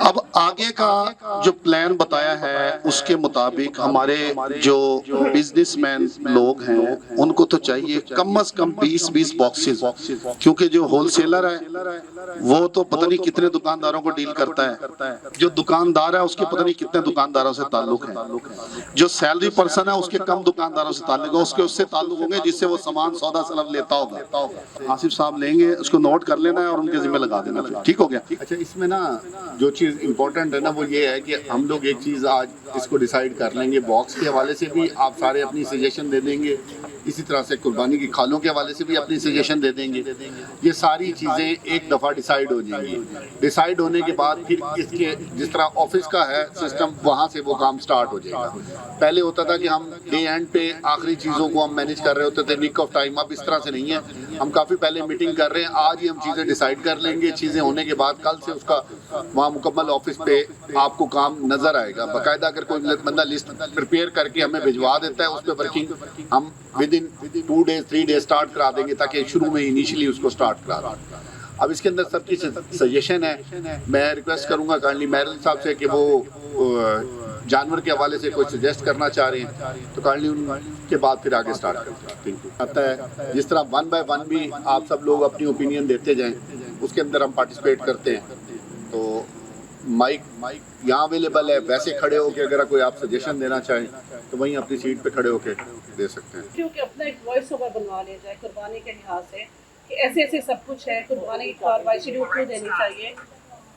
اب آگے کا جو پلان بتایا ہے اس کے مطابق ہمارے جو بزنس مین لوگ ہیں ان کو تو چاہیے کم از کم 20 باکسز، کیونکہ جو ہول سیلر ہے وہ تو پتہ نہیں کتنے دکانداروں کو ڈیل کرتا ہے، جو دکاندار ہے اس کے پتہ نہیں کتنے دکانداروں سے تعلق ہے، جو سیلری پرسن ہے اس کے کم دکانداروں سے تعلق ہے، اس سے تعلق ہوں گے جس سے وہ سامان سودا سلم لیتا ہوگا۔ آصف صاحب لیں گے، اس کو نوٹ کر لینا ہے اور ان کے ذمہ لگا دینا، ٹھیک ہو گیا؟ اچھا، اس میں نا جو چیز امپورٹنٹ ہے نا وہ یہ ہے کہ ہم لوگ ایک چیز آج اس کو ڈیسائیڈ کر لیں گے، باکس کے حوالے سے بھی آپ سارے اپنی سجیشن دے دیں گے، اسی طرح سے قربانی کی کھالوں کے حوالے سے بھی اپنی سجیشن دے دیں گے۔ یہ ساری چیزیں ایک دفعہ ڈیسائیڈ ہو جائیں گی۔ ڈیسائیڈ ہونے کے بعد پھر اس کے جس طرح آفس کا ہے سسٹم، وہاں سے وہ کام سٹارٹ ہو جائے گا۔ پہلے ہوتا تھا کہ ہم ڈے اینڈ پہ آخری چیزوں کو ہم مینیج کر رہے ہوتے تھے، نک آف ٹائم۔ اب اس طرح سے نہیں ہے، ہم کافی پہلے میٹنگ کر رہے ہیں، آج ہی ہم چیزیں ڈیسائیڈ کر لیں گے۔ چیزیں ہونے کے بعد کل سے اس کا وہاں مکمل آفس پہ آپ کو کام نظر آئے گا باقاعدہ۔ اگر کوئی بندہ لسٹ پریپیئر کر کے ہمیں بھجوا دیتا ہے، اس پہ ورکنگ ہم with in 2 days 3 days start کرا دیں گے، تاکہ شروع میں انیشلی اس کو سٹارٹ کرا دیں۔ اب اس کے اندر سب کی سجیشن ہے، میں ریکویسٹ کروں گا کائنڈلی میرل صاحب سے کہ وہ جانور کے حوالے سے کوئی سجیسٹ کرنا چاہ رہے ہیں تو کائنڈلی ان کے بعد پھر آگے سٹارٹ کرتے ہیں۔ آتا ہے جس طرح 1 by 1 بھی آپ سب لوگ اپنی اوپینین دیتے جائیں، اس کے اندر ہم پارٹیسپیٹ کرتے ہیں۔ تو مائک یہاں اویلیبل ہے، ویسے کھڑے ہو کے اگر کوئی آپ سجیشن دینا چاہیں تو وہیں اپنی سیٹ پہ کھڑے ہو کے دے سکتے ہیں۔ کیونکہ اپنا ایک وائس اوور بنوا لیا جائے قربانی کے لحاظ سے کہ ایسے ایسے سب کچھ ہے، قربانی کی کارروائی شیڈول کو دینی چاہیے،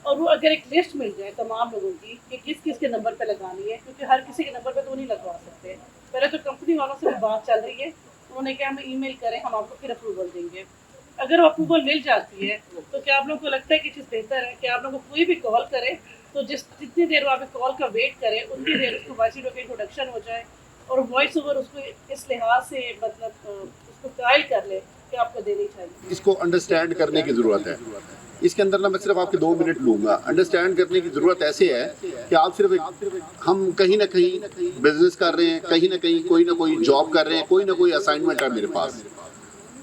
اور وہ اگر ایک لسٹ مل جائے تمام لوگوں کی کہ کس کس کے نمبر پہ لگانی ہے، کیونکہ ہر کسی کے نمبر پہ تو نہیں لگوا سکتے۔ پہلے تو کمپنی والوں سے بات چل رہی ہے، انہوں نے کہا ہمیں ای میل کریں، ہم آپ کو پھر اپروول دیں گے۔ اگر وہ اپروول مل جاتی ہے تو کیا آپ لوگوں کو لگتا ہے کہ چیز بہتر ہے کہ آپ لوگوں کو کوئی بھی کال کرے تو جتنی دیر وہ آپ کال کا ویٹ کرے اتنی دیر اس کو وائس ویڈیو کا انٹروڈکشن ہو جائے، اور وائس اوور اس کو اس لحاظ سے مطلب اس کو قائل کر لے کہ آپ کو دینی چاہیے۔ اس کو انڈرسٹینڈ کرنے کی ضرورت ہے۔ اس کے اندر نا میں صرف آپ کے 2 منٹ لوں گا۔ انڈرسٹینڈ کرنے کی ضرورت ایسے ہے کہ آپ صرف ہم کہیں نہ کہیں بزنس کر رہے ہیں، کہیں نہ کہیں کوئی نہ کوئی جاب کر رہے ہیں، کوئی نہ کوئی اسائنمنٹ ہے میرے پاس۔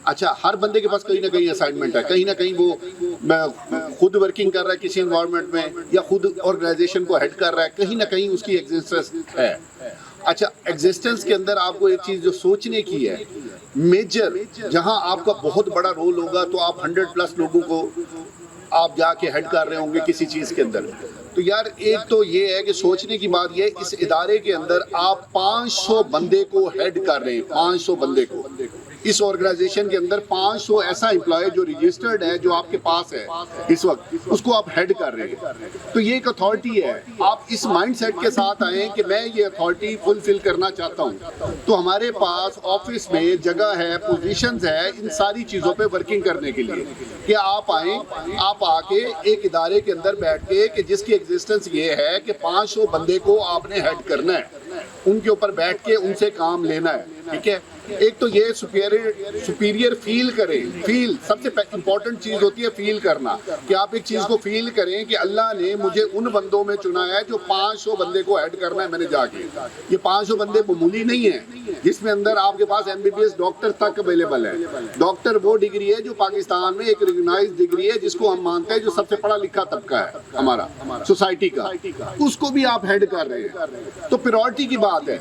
اچھا، ہر بندے کے پاس کہیں نہ کہیں اسائنمنٹ ہے، کہیں نہ کہیں وہ خود ورکنگ کر رہا ہے کسی انوائرمنٹ میں، یا خود آرگنائزیشن کو ہیڈ کر رہا ہے، کہیں نہ کہیں اس کی ایگزسٹنس ہے۔ اچھا، ایگزسٹنس کے اندر آپ کو ایک چیز جو سوچنے کی ہے، میجر جہاں آپ کا بہت بڑا رول ہوگا تو آپ 100+ لوگوں کو آپ جا کے ہیڈ کر رہے ہوں گے کسی چیز کے اندر۔ تو یار ایک تو یہ ہے کہ سوچنے کی بات یہ ہے، اس ادارے کے اندر آپ 500 بندے کو ہیڈ کر رہے ہیں، 500 بندے کو۔ اس آرگنائزیشن کے اندر 500 ایسا امپلائی جو رجسٹرڈ ہے، جو آپ کے پاس ہے اس وقت، اس کو آپ ہیڈ کر رہے ہیں۔ تو یہ ایک اتھارٹی ہے۔ آپ اس مائنڈ سیٹ کے ساتھ آئیں کہ میں یہ اتھارٹی فلفل کرنا چاہتا ہوں، تو ہمارے پاس آفس میں جگہ ہے، پوزیشنز ہے ان ساری چیزوں پہ ورکنگ کرنے کے لیے، کہ آپ آئیں، آپ آ کے ایک ادارے کے اندر بیٹھ کے کہ جس کی ایگزسٹنس یہ ہے کہ 500 بندے کو آپ نے ہیڈ کرنا ہے، ان کے اوپر بیٹھ کے ان سے کام لینا ہے، ٹھیک ہے۔ ایک تو یہ سپیریئر فیل کریں۔ فیل سب سے امپورٹنٹ چیز ہوتی ہے، فیل کرنا، کہ آپ ایک چیز کو فیل کریں کہ اللہ نے مجھے ان بندوں میں چنا ہے جو 500 بندے کو ایڈ کرنا ہے میں نے جا کے۔ یہ 500 بندے معمولی نہیں ہیں، جس میں اندر آپ کے پاس MBBS ڈاکٹر تک اویلیبل ہے۔ ڈاکٹر وہ ڈگری ہے جو پاکستان میں ایک ریکگنائز ڈگری ہے، جس کو ہم مانتے ہیں جو سب سے پڑھا لکھا طبقہ ہے ہمارا سوسائٹی کا، اس کو بھی آپ ہیڈ کر رہے ہیں۔ تو پریورٹی کی بات ہے۔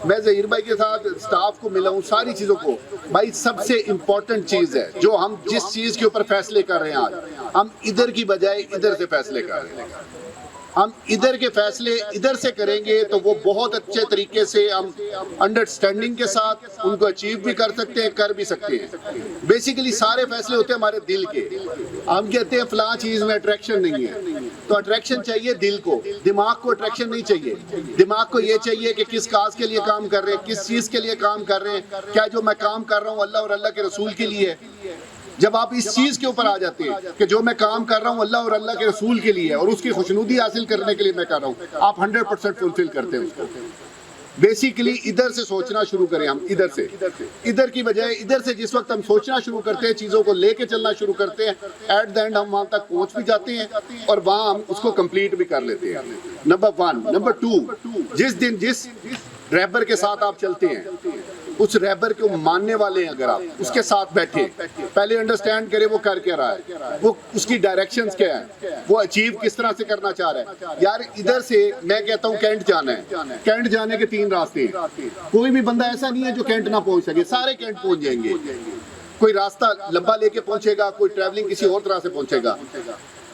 میں ظہیر بھائی کے ساتھ سٹاف کو ملا ہوں، ساری چیزوں کو بھائی سب سے امپورٹنٹ چیز ہے جو ہم جس چیز کے اوپر فیصلے کر رہے ہیں آج، ہم ادھر کی بجائے ادھر سے فیصلے کر رہے ہیں۔ ہم ادھر کے فیصلے ادھر سے کریں گے تو وہ بہت اچھے طریقے سے ہم انڈرسٹینڈنگ کے ساتھ ان کو اچیو بھی کر سکتے ہیں، کر بھی سکتے ہیں۔ بیسیکلی سارے فیصلے ہوتے ہیں ہمارے دل کے۔ ہم کہتے ہیں فلاں چیز میں اٹریکشن نہیں ہے، تو اٹریکشن چاہیے دل کو، دماغ کو اٹریکشن نہیں چاہیے۔ دماغ کو یہ چاہیے کہ کس کاز کے لیے کام کر رہے ہیں، کس چیز کے لیے کام کر رہے ہیں، کیا جو میں کام کر رہا ہوں اللہ اور اللہ کے رسول کے لیے۔ جب آپ اس چیز کے اوپر آ جاتے ہیں کہ جو میں کام کر رہا ہوں اللہ اور اللہ کے رسول کے لیے اور اس کی خوشنودی حاصل کرنے کے لیے میں کر رہا ہوں، آپ 100% فلفل کرتے ہیں اس کو۔ بیسیکلی ادھر سے سوچنا شروع کریں، ہم ادھر کی بجائے ادھر سے جس وقت ہم سوچنا شروع کرتے ہیں، چیزوں کو لے کے چلنا شروع کرتے ہیں، ایٹ دا اینڈ ہم وہاں تک پہنچ بھی جاتے ہیں اور وہاں ہم اس کو کمپلیٹ بھی کر لیتے ہیں۔ نمبر 1۔ نمبر 2، جس دن جس ڈرائیور کے ساتھ آپ چلتے ہیں اس ریبر کو ماننے والے ہیں اگر آپ اس کے ساتھ بیٹھے پہلے انڈرسٹینڈ کرے وہ کر کے رہا ہے, وہ اس کی ڈائریکشنز کیا ہیں, وہ اچیو کس طرح سے کرنا چاہ رہا ہے. یار ادھر سے میں کہتا ہوں کینٹ جانا ہے, کینٹ جانے کے 3 راستے ہیں, کوئی بھی بندہ ایسا نہیں ہے جو کینٹ نہ پہنچ سکے, سارے کینٹ پہنچ جائیں گے. کوئی راستہ لمبا لے کے پہنچے گا, کوئی ٹریولنگ کسی اور طرح سے پہنچے گا.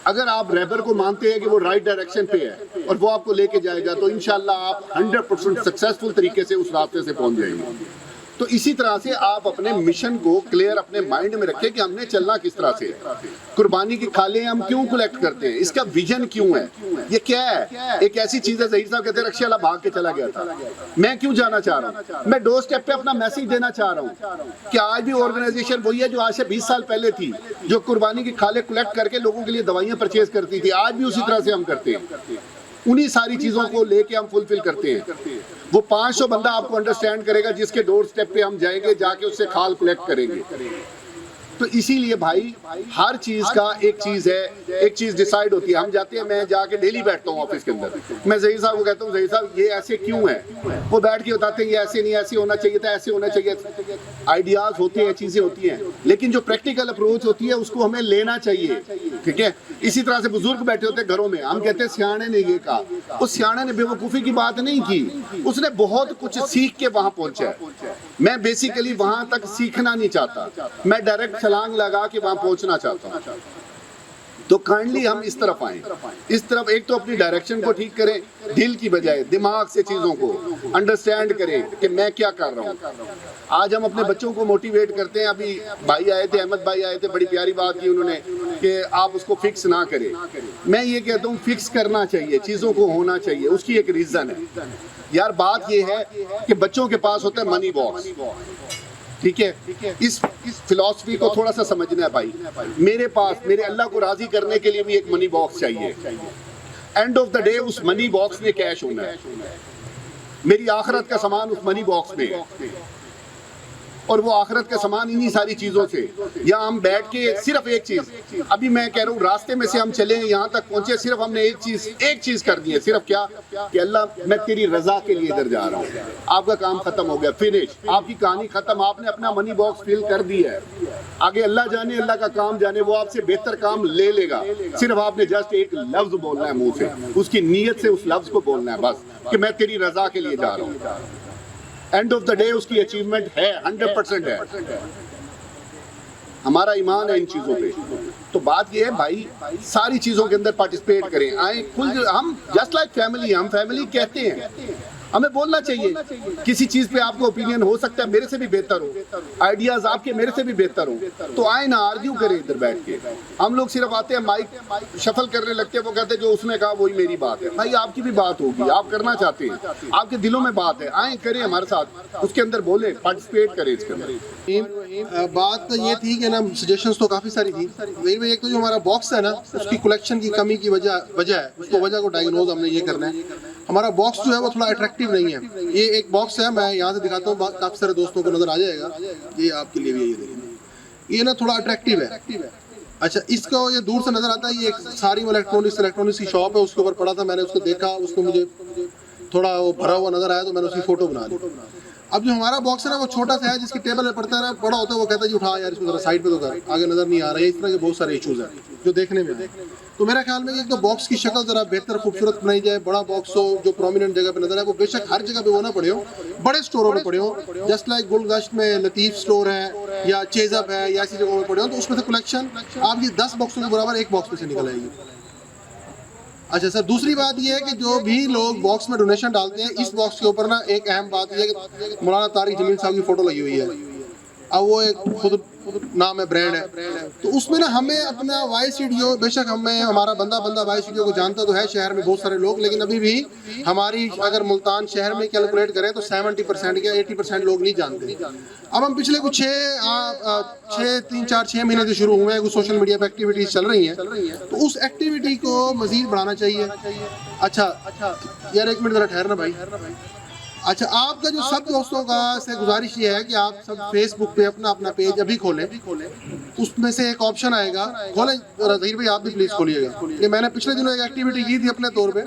اگر آپ ریبر کو مانتے ہیں کہ وہ رائٹ ڈائریکشن پہ ہے اور وہ آپ کو لے کے جائے گا تو انشاءاللہ آپ 100% سکسیسفل طریقے سے اس راستے سے پہنچ جائیں گے. تو اسی طرح سے آپ اپنے مشن کو کلیئر اپنے مائنڈ میں رکھیں کہ ہم نے چلنا کس طرح سے. قربانی کی کھالیں ہم کیوں کلیکٹ کرتے ہیں, اس کا ویژن کیوں ہے, یہ کیا ہے. ایک ایسی چیز ہے, ظہیر صاحب کہتے ہیں رکشے والا بھاگ کے چلا گیا تھا, میں کیوں جانا چاہ رہا ہوں, میں ڈور سٹیپ پہ اپنا میسج دینا چاہ رہا ہوں کہ آج بھی آرگنائزیشن وہی ہے جو آج سے 20 سال پہلے تھی, جو قربانی کی کھالیں کلیکٹ کر کے لوگوں کے لیے دوائیاں پرچیز کرتی تھی, آج بھی اسی طرح سے ہم کرتے ہیں. انہی ساری چیزوں کو لے کے ہم فلفل کرتے ہیں. وہ 500 بندہ آپ کو انڈرسٹینڈ کرے گا جس کے ڈور سٹیپ پہ ہم جائیں گے, جا کے اس سے کھال کلیکٹ کریں گے. تو اسی لیے بھائی ہر چیز کا ایک چیز ہے, ایک چیز ڈیسائیڈ ہوتی ہے. ہم جاتے ہیں, میں جا کے ڈیلی بیٹھتا ہوں آفس کے اندر, میں ظہیر صاحب کو کہتا ہوں ظہیر صاحب یہ ایسے کیوں ہے, وہ بیٹھ کے بتاتے ہیں یہ ایسے نہیں, ایسے ہونا چاہیے تھا, ایسے ہونا چاہیے. آئیڈیاز ہوتے ہیں, چیزیں ہوتی ہیں, لیکن جو پریکٹیکل اپروچ ہوتی ہے اس کو ہمیں لینا چاہیے. ٹھیک ہے, اسی طرح سے بزرگ بیٹھے ہوتے ہیں گھروں میں, ہم کہتے ہیں سیانے نے یہ کہا, اس سیانے نے بے وقوفی کی بات نہیں کی, اس نے بہت کچھ سیکھ کے وہاں پہنچا ہے. میں بیسیکلی وہاں تک سیکھنا نہیں چاہتا, میں ڈائریکٹ چھلانگ لگا کے وہاں پہنچنا چاہتا ہوں. تو کائنڈلی ہم اس طرف آئیں, اس طرف ایک تو اپنی ڈائریکشن کو ٹھیک کریں, دل کی بجائے دماغ سے چیزوں کو انڈرسٹینڈ کریں کہ میں کیا کر رہا ہوں. آج ہم اپنے بچوں کو موٹیویٹ کرتے ہیں. ابھی بھائی آئے تھے, احمد بھائی آئے تھے, بڑی پیاری بات کی انہوں نے کہ آپ اس کو فکس نہ کریں. میں یہ کہتا ہوں فکس کرنا چاہیے, چیزوں کو ہونا چاہیے, اس کی ایک ریزن ہے. یار بات یہ ہے کہ بچوں کے پاس ہوتا ہے منی باکس, ٹھیک ہے, اس فلسفی کو تھوڑا سا سمجھنا ہے بھائی. میرے پاس میرے اللہ کو راضی کرنے کے لیے بھی ایک منی باکس چاہیے. اینڈ آف دا ڈے اس منی باکس میں کیش ہونا ہے, میری آخرت کا سامان اس منی باکس میں ہے, اور وہ آخرت کا سامان انہی ساری چیزوں سے. یا ہم بیٹھ کے صرف ایک چیز, ابھی میں کہہ رہا ہوں راستے میں سے ہم چلے یہاں تک پہنچے, صرف ہم نے ایک چیز کر دی ہے, صرف کیا کہ اللہ میں تیری رضا کے لیے ادھر جا رہا ہوں. آپ کا کام ختم ہو گیا, فنش, آپ کی کہانی ختم, آپ نے اپنا منی باکس فل کر دی ہے. آگے اللہ جانے, اللہ کا کام جانے, وہ آپ سے بہتر کام لے لے گا. صرف آپ نے جسٹ ایک لفظ بولنا ہے منہ سے, اس کی نیت سے اس لفظ کو بولنا ہے بس کہ میں تیری رضا کے لیے جا رہا ہوں. اینڈ آف دا ڈے اس کی اچیومنٹ ہے 100% ہے. ہمارا ایمان ہے ان چیزوں پہ. تو بات یہ ہے بھائی ساری چیزوں کے اندر پارٹیسپیٹ کریں, آئیں کھل, ہم جسٹ لائک فیملی, ہم فیملی کہتے ہیں, ہمیں بولنا چاہیے. کسی چیز پہ آپ کو اوپینین ہو سکتا ہے میرے سے بھی بہتر ہو, آئیڈیاز آپ کے میرے سے بھی بہتر ہو, تو آئیں نہ آرگیو کریں ادھر بیٹھ کے. ہم لوگ صرف آتے ہیں مائک شفل کرنے لگتے ہیں, وہ کہتے ہیں جو اس نے کہا وہی میری بات ہے. بھائی آپ کی بھی بات ہوگی, آپ کرنا چاہتے ہیں, آپ کے دلوں میں بات ہے, آئیں کریں ہمارے ساتھ, اس کے اندر بولیں, پارٹیسپیٹ کریں اس کے اندر. بات یہ تھی کہ نا سجیشنز تو کافی ساری تھی. ایک تو جو ہمارا باکس ہے نا اس کی کلیکشن کی کمی کی وجہ ہے, اس کو وجہ کو ڈائگنوز ہم نے یہ کرنا ہے. ہمارا باکس جو ہے وہ تھوڑا اٹریکٹیو نہیں ہے. یہ ایک باکس ہے, میں یہاں سے دکھاتا ہوں, کافی سارے دوستوں کو نظر آ جائے گا, یہ آپ کے لیے بھی, یہ دیکھیں, یہ نا تھوڑا اٹریکٹیو ہے. اچھا, اس کو یہ دور سے نظر آتا ہے, یہ ایک ساری الیکٹرانکس کی شاپ ہے, اس کے اوپر پڑا تھا, میں نے اس کو دیکھا, اس کو مجھے تھوڑا وہ بھرا ہوا نظر آیا تو میں نے اس کی فوٹو بنا لی. اب جو ہمارا باکس ہے نا وہ چھوٹا سا ہے, جس کی ٹیبل پہ پڑتا ہے نا, بڑا ہوتا ہے, وہ کہتا ہے جی اٹھا یار اس کو ذرا سائڈ پہ تو کر, آگے نظر نہیں آ رہا ہے. اس طرح کے بہت سارے ایشوز ہیں جو دیکھنے میں ہیں. تو میرا خیال میں ایک تو باکس کی شکل ذرا بہتر خوبصورت بنائی جائے, بڑا باکس ہو جو پرومیننٹ جگہ پہ نظر آئے. وہ بے شک ہر جگہ پہ وہ نہ پڑے ہو, بڑے اسٹوروں میں پڑے ہو, جسٹ لائک گل گشت میں لطیف اسٹور ہے یا چیزپ ہے یا ایسی جگہوں میں پڑے ہو, تو اس میں سے کلیکشن آپ کی 10 باکسوں کے برابر ایک باکس میں سے نکل آئے گی. اچھا سر, دوسری بات یہ ہے کہ جو بھی لوگ باکس میں ڈونیشن ڈالتے ہیں, اس باکس کے اوپر نا ایک اہم بات یہ ہے کہ مولانا طارق جمیل صاحب کی فوٹو لگی ہوئی ہے. اب وہ ایک خود نام ہے, برانڈ ہے, تو اس میں نا ہمیں اپنا وائی اسٹوڈیو, بے شک ہمیں ہمارا بندہ وائی اسٹوڈیو کو جانتا تو ہے شہر میں بہت سارے لوگ, لیکن ابھی بھی ہماری اگر ملتان شہر میں کیلکولیٹ کریں تو 70% یا 80% لوگ نہیں جانتے. اب ہم پچھلے کچھ 6 مہینے سے شروع ہوئے ہیں, کچھ سوشل میڈیا پہ ایکٹیویٹیز چل رہی ہیں, تو اس ایکٹیویٹی کو مزید بڑھانا چاہیے. اچھا یار ایک منٹ ذرا ٹھہرنا بھائی. اچھا, آپ کا جو سب دوستوں کا سے گزارش یہ ہے کہ آپ سب فیس بک پہ اپنا پیج ابھی کھولیں, اس میں سے ایک آپشن آئے گا, کھولیں ظہیر بھائی آپ بھی پلیز کھولیے گا. یہ میں نے پچھلے دنوں ایک ایکٹیویٹی کی تھی اپنے طور پہ,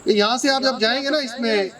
یہاں سے آپ جب جائیں گے نا, اس میں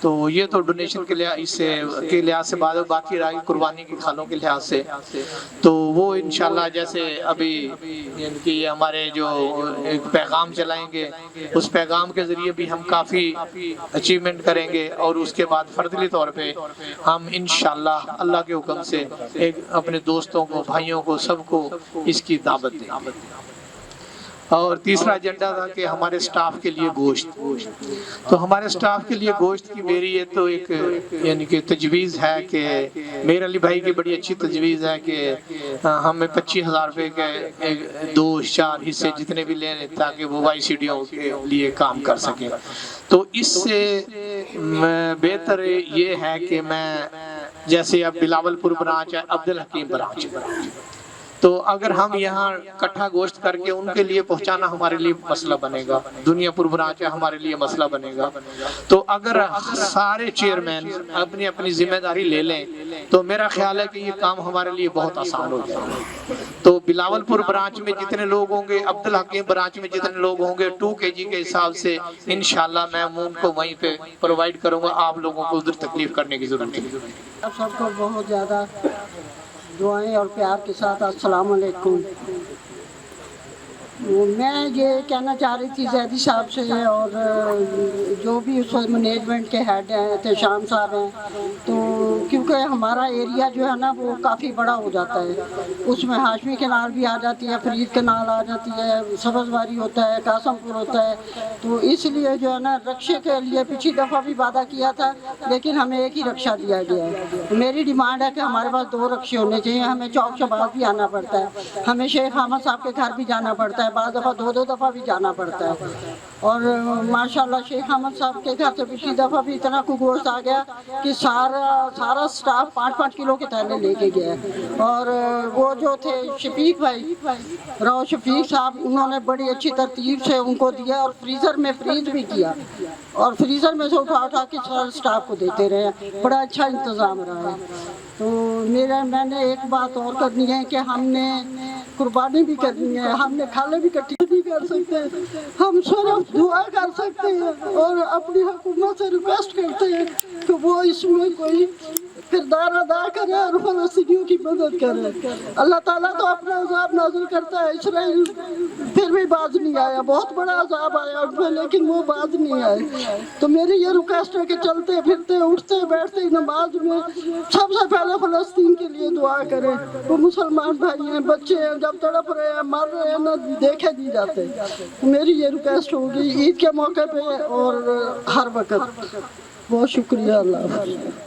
تو یہ تو ڈونیشن کے لحاظ سے باقی رہی قربانی کی کھالوں کے لحاظ سے تو وہ انشاءاللہ جیسے ابھی یعنی کہ یہ ہمارے جو ایک پیغام چلائیں گے اس پیغام کے ذریعے بھی ہم کافی اچیومنٹ کریں گے اور اس کے بعد فردی طور پہ ہم انشاءاللہ اللہ کے حکم سے ایک اپنے دوستوں کو بھائیوں کو سب کو اس کی دعوت دیں گے۔ اور تیسرا ایجنڈا تھا کہ ہمارے سٹاف کے لیے گوشت، تو ہمارے سٹاف کے لیے گوشت کی میری یہ تو ایک یعنی کہ تجویز ہے کہ میرے علی بھائی کی بڑی اچھی تجویز ہے کہ ہمیں 25,000 روپے کے 2-4 حصے جتنے بھی لیں تاکہ وہ وائی سی ڈیوں کے لیے کام کر سکیں۔ تو اس سے بہتر یہ ہے کہ میں جیسے اب بلاول پور برانچ ہے، عبدالحکیم برانچ ہے، تو اگر ہم یہاں کٹھا گوشت کر کے ان کے لیے پہنچانا ہمارے لیے مسئلہ بنے گا، دنیا پور برانچ ہے ہمارے لیے مسئلہ بنے گا۔ تو اگر سارے چیئرمین اپنی اپنی ذمہ داری لے لیں تو میرا خیال ہے کہ یہ کام ہمارے لیے بہت آسان ہو جائے گا۔ تو بلاول پور برانچ میں جتنے لوگ ہوں گے، عبدالحکیم برانچ میں جتنے لوگ ہوں گے 2 kg کے حساب سے انشاءاللہ میں ان کو وہیں پہ پرووائڈ کروں گا، آپ لوگوں کو ادھر تکلیف کرنے کی ضرورت نہیں۔ آپ سب کو بہت زیادہ دعائیں اور پیار کے ساتھ السلام علیکم۔ میں یہ کہنا چاہ رہی تھی زیدی صاحب سے اور جو بھی اس وقت مینجمنٹ کے ہیڈ ہیں احتشام صاحب ہیں، تو کیونکہ ہمارا ایریا جو ہے نا وہ کافی بڑا ہو جاتا ہے، اس میں ہاشمی کنال بھی آ جاتی ہے، فرید کنال آ جاتی ہے، سبز واری ہوتا ہے، قاسم پور ہوتا ہے، تو اس لیے جو ہے نا رکشے کے لیے پچھلی دفعہ بھی وعدہ کیا تھا لیکن ہمیں ایک ہی رکشہ دیا گیا ہے۔ میری ڈیمانڈ ہے کہ ہمارے پاس 2 رکشے ہونے چاہیے، ہمیں چوک شباز بھی آنا پڑتا ہے، ہمیں شیخ احمد صاحب کے گھر بھی جانا پڑتا ہے، بعض دفعہ 2 دفعہ بھی جانا پڑتا ہے۔ اور ماشاءاللہ شیخ احمد صاحب کے گھر سے پچھلی دفعہ بھی اتنا کو گوشت آ گیا کہ سارا سٹاف 5-5 کلو کے تھیلے لے کے گیا ہے۔ اور وہ جو تھے شفیق بھائی رو شفیق صاحب، انہوں نے بڑی اچھی ترتیب سے ان کو دیا اور فریزر میں فریز بھی کیا اور فریزر میں سے اٹھا کے سارے سٹاف کو دیتے رہے، بڑا اچھا انتظام رہا ہے۔ تو میں نے ایک بات اور کرنی ہے کہ ہم نے قربانی بھی کرنی ہے، ہم نے کھالے بھی کٹھی بھی کر سکتے ہیں، ہم صرف دعا کر سکتے ہیں اور اپنی حکومت سے ریکویسٹ کرتے ہیں کہ وہ اس میں کوئی کردار ادا کرے اور فلسطینیوں کی مدد کرے۔ اللہ تعالیٰ تو اپنا عذاب نازل کرتا ہے، اسرائیل پھر بھی باز نہیں آیا، بہت بڑا عذاب آیا ان پہ لیکن وہ باز نہیں آئے۔ تو میری یہ ریکویسٹ ہے کہ چلتے پھرتے اٹھتے بیٹھتے نماز میں سب سے پہلے فلسطین کے لیے دعا کریں۔ وہ مسلمان بھائی ہیں، بچے ہیں، جب تڑپ رہے ہیں مر رہے ہیں نہ دیکھے نہیں جاتے۔ میری یہ ریکویسٹ ہوگی عید کے موقع پہ اور ہر وقت۔ بہت شکریہ، اللہ حافظ۔